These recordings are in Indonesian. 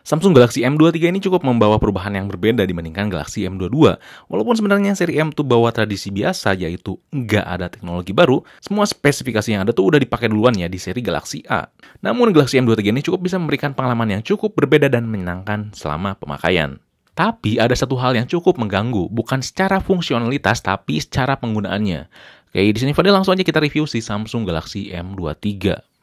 Samsung Galaxy M23 ini cukup membawa perubahan yang berbeda dibandingkan Galaxy M22. Walaupun sebenarnya seri M tuh bawa tradisi biasa, yaitu nggak ada teknologi baru, semua spesifikasi yang ada tuh udah dipakai duluan ya di seri Galaxy A. Namun Galaxy M23 ini cukup bisa memberikan pengalaman yang cukup berbeda dan menyenangkan selama pemakaian. Tapi ada satu hal yang cukup mengganggu, bukan secara fungsionalitas tapi secara penggunaannya. Oke, di sini Fadil langsung aja kita review si Samsung Galaxy M23.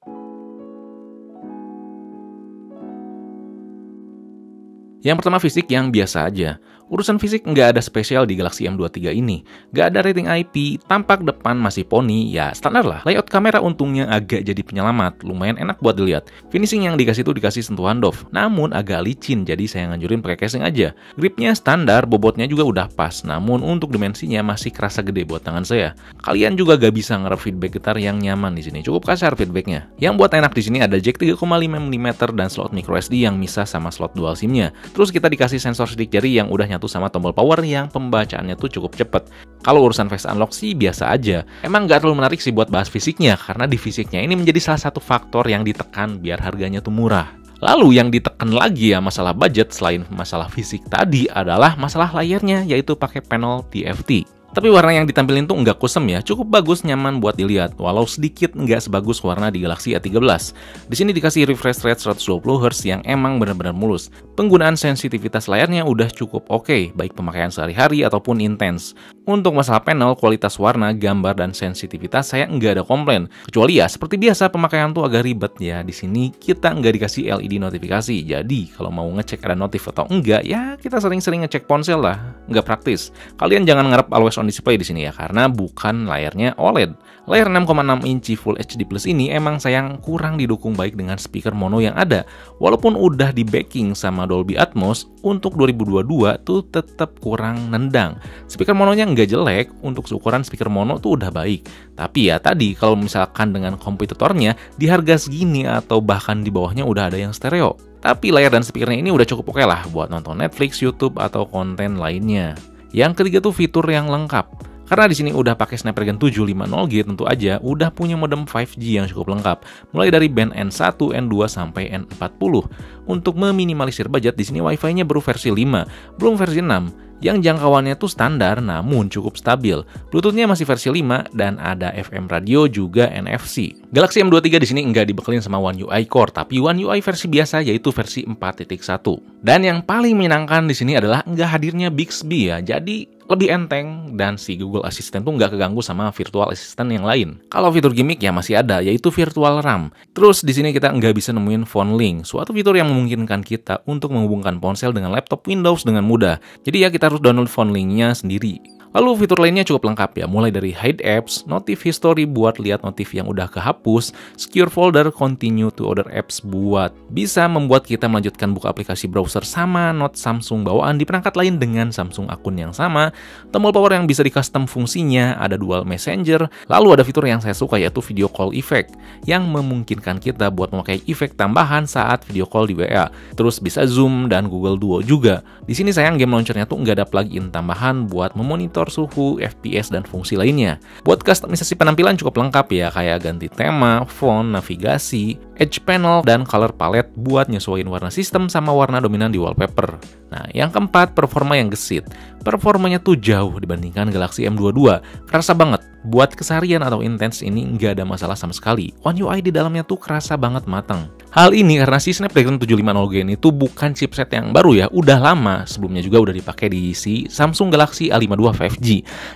Yang pertama, fisik yang biasa aja. Urusan fisik nggak ada spesial di Galaxy M23 ini. Nggak ada rating IP, tampak depan masih poni, ya standar lah. Layout kamera untungnya agak jadi penyelamat, lumayan enak buat dilihat. Finishing yang dikasih tuh dikasih sentuhan doff, namun agak licin, jadi saya nganjurin pakai casing aja. Gripnya standar, bobotnya juga udah pas, namun untuk dimensinya masih kerasa gede buat tangan saya. Kalian juga gak bisa ngerap feedback getar yang nyaman di sini, cukup kasar feedbacknya. Yang buat enak di sini ada jack 3,5 mm dan slot microSD yang misah sama slot dual SIM-nya. Terus kita dikasih sensor sidik jari yang udah nyatu sama tombol power yang pembacaannya tuh cukup cepet. Kalau urusan face unlock sih biasa aja. Emang nggak terlalu menarik sih buat bahas fisiknya, karena di fisiknya ini menjadi salah satu faktor yang ditekan biar harganya tuh murah. Lalu yang ditekan lagi ya masalah budget selain masalah fisik tadi adalah masalah layarnya, yaitu pakai panel TFT. Tapi warna yang ditampilin tuh nggak kusem ya, cukup bagus, nyaman buat dilihat, walau sedikit nggak sebagus warna di Galaxy A13. Di sini dikasih refresh rate 120Hz yang emang benar-benar mulus. Penggunaan sensitivitas layarnya udah cukup oke, baik pemakaian sehari-hari ataupun intens. Untuk masalah panel, kualitas warna, gambar, dan sensitivitas saya nggak ada komplain. Kecuali ya, seperti biasa pemakaian tuh agak ribet ya. Di sini kita nggak dikasih LED notifikasi, jadi kalau mau ngecek ada notif atau enggak, ya kita sering-sering ngecek ponsel lah, nggak praktis. Kalian jangan ngarep always on display di sini ya, karena bukan layarnya OLED. Layar 6,6 inci Full HD Plus ini emang sayang kurang didukung baik dengan speaker mono yang ada. Walaupun udah di backing sama Dolby Atmos, untuk 2022 tuh tetap kurang nendang. Speaker mononya nggak jelek, untuk seukuran speaker mono tuh udah baik. Tapi ya tadi, kalau misalkan dengan kompetitornya, di harga segini atau bahkan di bawahnya udah ada yang stereo. Tapi layar dan speakernya ini udah cukup oke lah buat nonton Netflix, YouTube, atau konten lainnya. Yang ketiga tuh fitur yang lengkap. Karena di sini udah pakai Snapdragon 750G, tentu aja udah punya modem 5G yang cukup lengkap, mulai dari band N1, N2 sampai N40. Untuk meminimalisir budget, di sini Wi-Fi-nya baru versi 5, belum versi 6. Yang jangkauannya tuh standar namun cukup stabil. Bluetooth-nya masih versi 5 dan ada FM radio juga NFC. Galaxy M23 di sini nggak dibekelin sama One UI Core, tapi One UI versi biasa, yaitu versi 4.1. Dan yang paling menyenangkan di sini adalah nggak hadirnya Bixby ya. Jadi lebih enteng dan si Google Assistant tuh nggak keganggu sama virtual assistant yang lain. Kalau fitur gimmick ya masih ada, yaitu virtual RAM. Terus di sini kita nggak bisa nemuin phone link, suatu fitur yang memungkinkan kita untuk menghubungkan ponsel dengan laptop Windows dengan mudah. Jadi ya kita harus download phone linknya sendiri. Lalu fitur lainnya cukup lengkap ya, mulai dari hide apps, notif history buat lihat notif yang udah kehapus, secure folder, continue to other apps buat bisa membuat kita melanjutkan buka aplikasi browser sama Note Samsung bawaan di perangkat lain dengan Samsung akun yang sama, tombol power yang bisa di custom fungsinya, ada dual messenger, lalu ada fitur yang saya suka yaitu video call effect yang memungkinkan kita buat memakai efek tambahan saat video call di WA. Terus bisa Zoom dan Google Duo juga. Di sini sayang game launchernya tuh nggak ada plugin tambahan buat memonitor suhu, FPS, dan fungsi lainnya. Buat kustomisasi penampilan cukup lengkap ya, kayak ganti tema, font, navigasi, edge panel, dan color palette buat nyesuaiin warna sistem sama warna dominan di wallpaper. Nah, yang keempat, performa yang gesit. Performanya tuh jauh dibandingkan Galaxy M22. Kerasa banget. Buat keseharian atau intens ini nggak ada masalah sama sekali. One UI di dalamnya tuh kerasa banget matang. Hal ini karena si Snapdragon 750G ini tuh bukan chipset yang baru ya, udah lama. Sebelumnya juga udah dipakai di si Samsung Galaxy A52 5G.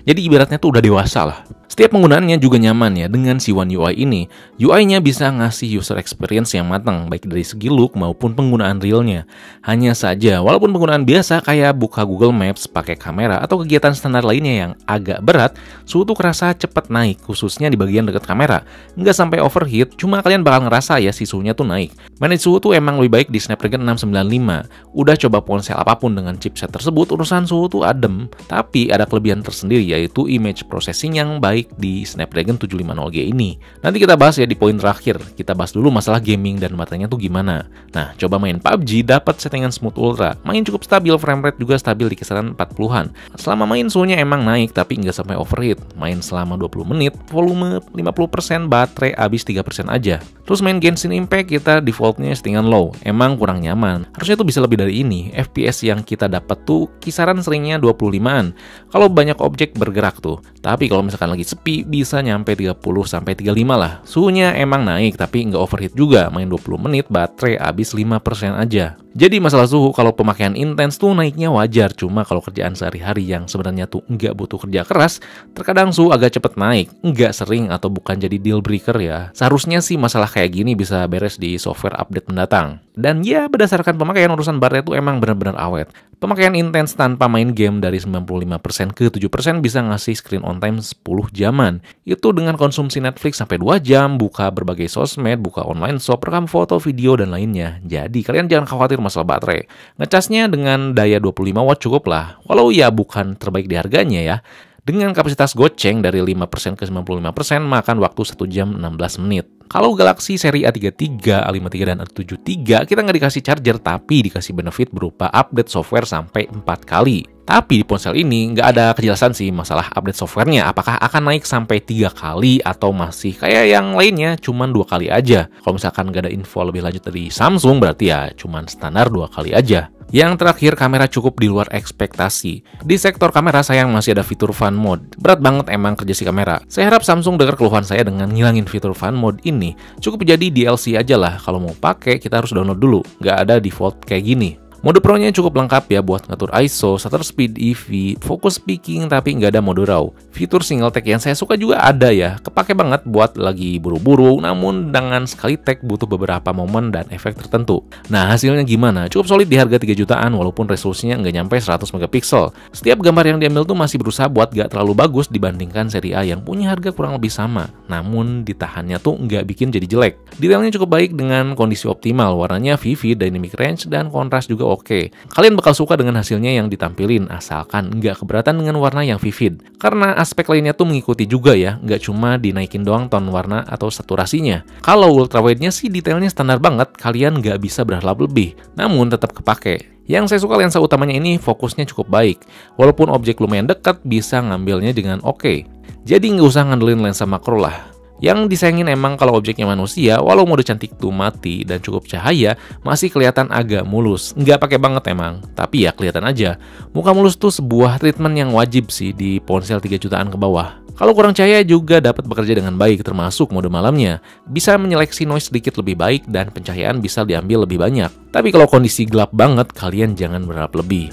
Jadi ibaratnya tuh udah dewasa lah. Setiap penggunaannya juga nyaman ya dengan si One UI ini. UI-nya bisa ngasih user experience yang matang, baik dari segi look maupun penggunaan realnya. Hanya saja, walaupun penggunaan biasa kayak buka Google Maps, pakai kamera, atau kegiatan standar lainnya yang agak berat, suhu tuh kerasa cepet naik, khususnya di bagian dekat kamera. Nggak sampai overheat, cuma kalian bakal ngerasa ya si suhunya tuh naik. Manage suhu tuh emang lebih baik di Snapdragon 695. Udah coba ponsel apapun dengan chipset tersebut, urusan suhu tuh adem. Tapi ada kelebihan tersendiri yaitu image processing yang baik baik di Snapdragon 750G ini. Nanti kita bahas ya di poin terakhir. Kita bahas dulu masalah gaming dan baterainya tuh gimana. Nah, coba main PUBG dapat settingan smooth ultra. Main cukup stabil, frame rate juga stabil di kisaran 40-an. Selama main suhunya emang naik tapi nggak sampai overheat. Main selama 20 menit, volume 50%, baterai habis 3% aja. Terus main Genshin Impact kita defaultnya settingan low. Emang kurang nyaman. Harusnya tuh bisa lebih dari ini. FPS yang kita dapat tuh kisaran seringnya 25-an. Kalau banyak objek bergerak tuh. Tapi kalau misalkan lagi sepi bisa nyampe 30-35 lah. Suhunya emang naik tapi nggak overheat juga. Main 20 menit baterai habis 5% aja. Jadi masalah suhu kalau pemakaian intens tuh naiknya wajar. Cuma kalau kerjaan sehari-hari yang sebenarnya tuh nggak butuh kerja keras, terkadang suhu agak cepet naik. Nggak sering atau bukan jadi deal breaker ya. Seharusnya sih masalah kayak gini bisa beres di software update mendatang. Dan ya berdasarkan pemakaian urusan baterai tuh emang benar-benar awet. Pemakaian intens tanpa main game dari 95% ke 7% bisa ngasih screen on time 10 jaman. Itu dengan konsumsi Netflix sampai 2 jam, buka berbagai sosmed, buka online shop, rekam foto, video, dan lainnya. Jadi kalian jangan khawatir masalah baterai. Ngecasnya dengan daya 25 watt cukup lah. Walau ya bukan terbaik di harganya ya. Dengan kapasitas goceng dari 5% ke 95% makan waktu 1 jam 16 menit. Kalau Galaxy seri A33, A53, dan A73 kita nggak dikasih charger tapi dikasih benefit berupa update software sampai 4 kali. Tapi di ponsel ini nggak ada kejelasan sih masalah update softwarenya. Apakah akan naik sampai 3 kali atau masih kayak yang lainnya cuman 2 kali aja. Kalau misalkan nggak ada info lebih lanjut dari Samsung berarti ya cuman standar 2 kali aja. Yang terakhir, kamera cukup di luar ekspektasi. Di sektor kamera sayang masih ada fitur Fun Mode. Berat banget emang kerja si kamera. Saya harap Samsung dengar keluhan saya dengan ngilangin fitur Fun Mode ini. Cukup jadi DLC aja lah. Kalau mau pakai kita harus download dulu. Nggak ada default kayak gini. Mode Pro-nya cukup lengkap ya buat ngatur ISO, shutter speed, EV, focus peaking, tapi nggak ada mode RAW. Fitur single tag yang saya suka juga ada ya, kepake banget buat lagi buru-buru, namun dengan sekali tag butuh beberapa momen dan efek tertentu. Nah, hasilnya gimana? Cukup solid di harga 3 jutaan walaupun resolusinya nggak nyampe 100 megapiksel. Setiap gambar yang diambil tuh masih berusaha buat nggak terlalu bagus dibandingkan seri A yang punya harga kurang lebih sama. Namun ditahannya tuh nggak bikin jadi jelek. Detailnya cukup baik dengan kondisi optimal, warnanya vivid, dynamic range, dan kontras juga oke. Kalian bakal suka dengan hasilnya yang ditampilin, asalkan nggak keberatan dengan warna yang vivid. Karena aspek lainnya tuh mengikuti juga ya, nggak cuma dinaikin doang tone warna atau saturasinya. Kalau ultrawide-nya sih detailnya standar banget, kalian nggak bisa berharap lebih, namun tetap kepake. Yang saya suka lensa utamanya ini fokusnya cukup baik. Walaupun objek lumayan dekat, bisa ngambilnya dengan oke. Jadi nggak usah ngandelin lensa makro lah. Yang disayangin emang kalau objeknya manusia, walau mode cantik tuh mati dan cukup cahaya, masih kelihatan agak mulus. Nggak pakai banget emang, tapi ya kelihatan aja. Muka mulus tuh sebuah treatment yang wajib sih di ponsel 3 jutaan ke bawah. Kalau kurang cahaya juga dapat bekerja dengan baik, termasuk mode malamnya. Bisa menyeleksi noise sedikit lebih baik dan pencahayaan bisa diambil lebih banyak. Tapi kalau kondisi gelap banget, kalian jangan berharap lebih.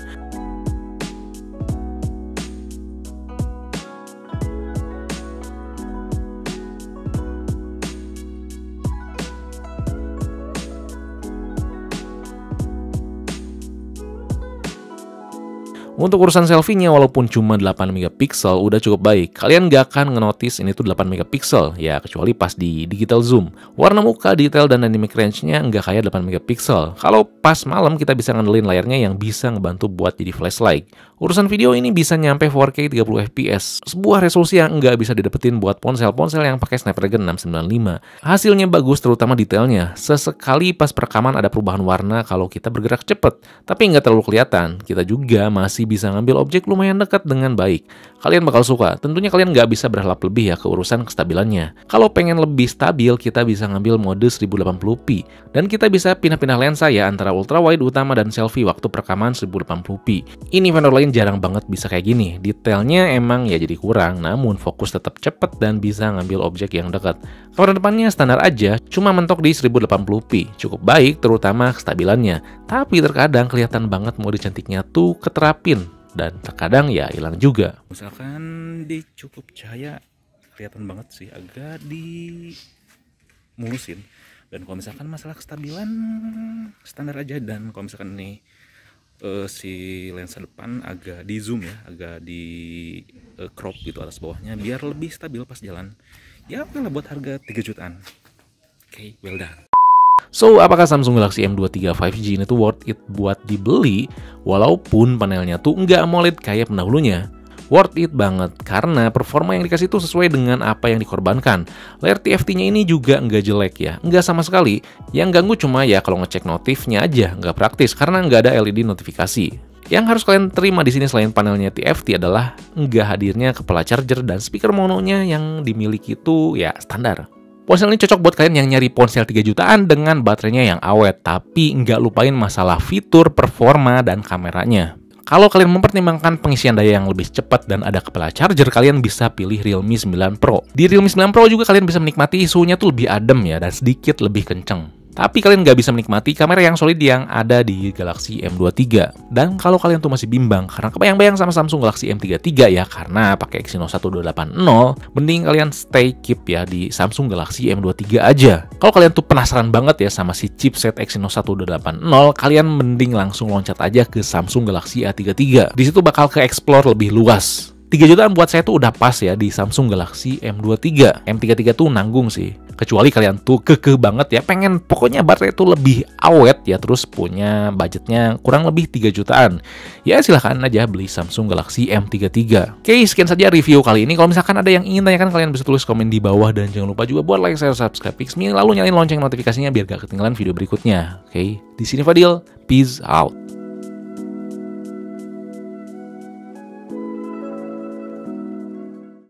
Untuk urusan selfie-nya walaupun cuma 8 megapiksel udah cukup baik. Kalian gak akan ngenotis ini tuh 8 megapiksel ya, kecuali pas di digital zoom. Warna muka, detail, dan dynamic range-nya nggak kayak 8 megapiksel. Kalau pas malam kita bisa ngandelin layarnya yang bisa ngebantu buat jadi flashlight. Urusan video ini bisa nyampe 4K 30 fps. Sebuah resolusi yang nggak bisa didapetin buat ponsel-ponsel yang pakai Snapdragon 695. Hasilnya bagus terutama detailnya. Sesekali pas perekaman ada perubahan warna kalau kita bergerak cepet. Tapi nggak terlalu kelihatan. Kita juga masih bisa ngambil objek lumayan dekat dengan baik. Kalian bakal suka. Tentunya kalian nggak bisa berharap lebih ya ke urusan kestabilannya. Kalau pengen lebih stabil, kita bisa ngambil mode 1080p. Dan kita bisa pindah-pindah lensa ya antara ultrawide utama dan selfie waktu perekaman 1080p. Ini vendor lain jarang banget bisa kayak gini. Detailnya emang ya jadi kurang, namun fokus tetap cepet dan bisa ngambil objek yang dekat. Kamera depannya standar aja, cuma mentok di 1080p. Cukup baik terutama kestabilannya. Tapi terkadang kelihatan banget mode cantiknya tuh keterapin. Dan terkadang ya hilang juga. Misalkan di cukup cahaya kelihatan banget sih agak dimulusin. Dan kalau misalkan masalah kestabilan standar aja. Dan kalau misalkan ini si lensa depan agak di zoom ya, agak di crop gitu atas bawahnya biar lebih stabil pas jalan. Ya oke lah buat harga 3 jutaan. Oke, well done. So, apakah Samsung Galaxy M23 5G ini tuh worth it buat dibeli walaupun panelnya tuh nggak AMOLED kayak pendahulunya? Worth it banget, karena performa yang dikasih itu sesuai dengan apa yang dikorbankan. Layar TFT-nya ini juga nggak jelek ya, nggak sama sekali. Yang ganggu cuma ya kalau ngecek notifnya aja, nggak praktis karena nggak ada LED notifikasi. Yang harus kalian terima di sini selain panelnya TFT adalah nggak hadirnya kepala charger dan speaker mononya yang dimiliki itu ya standar. Ponsel ini cocok buat kalian yang nyari ponsel 3 jutaan dengan baterainya yang awet, tapi nggak lupain masalah fitur, performa, dan kameranya. Kalau kalian mempertimbangkan pengisian daya yang lebih cepat dan ada kepala charger, kalian bisa pilih Realme 9 Pro. Di Realme 9 Pro juga kalian bisa menikmati suhunya tuh lebih adem ya, dan sedikit lebih kenceng. Tapi kalian nggak bisa menikmati kamera yang solid yang ada di Galaxy M23. Dan kalau kalian tuh masih bimbang karena kebayang-bayang sama Samsung Galaxy M33 ya, karena pakai Exynos 1280, mending kalian stay keep ya di Samsung Galaxy M23 aja. Kalau kalian tuh penasaran banget ya sama si chipset Exynos 1280, kalian mending langsung loncat aja ke Samsung Galaxy A33. Di situ bakal ke explore lebih luas. 3 jutaan buat saya tuh udah pas ya di Samsung Galaxy M23. M33 tuh nanggung sih. Kecuali kalian tuh kekeh banget ya, pengen pokoknya baterai itu lebih awet ya, terus punya budgetnya kurang lebih 3 jutaan. Ya silahkan aja beli Samsung Galaxy M33. Oke, sekian saja review kali ini. Kalau misalkan ada yang ingin tanyakan, kalian bisa tulis komen di bawah. Dan jangan lupa juga buat like, share, subscribe Pixme, lalu nyalain lonceng notifikasinya biar gak ketinggalan video berikutnya. Oke, di sini Fadil, peace out.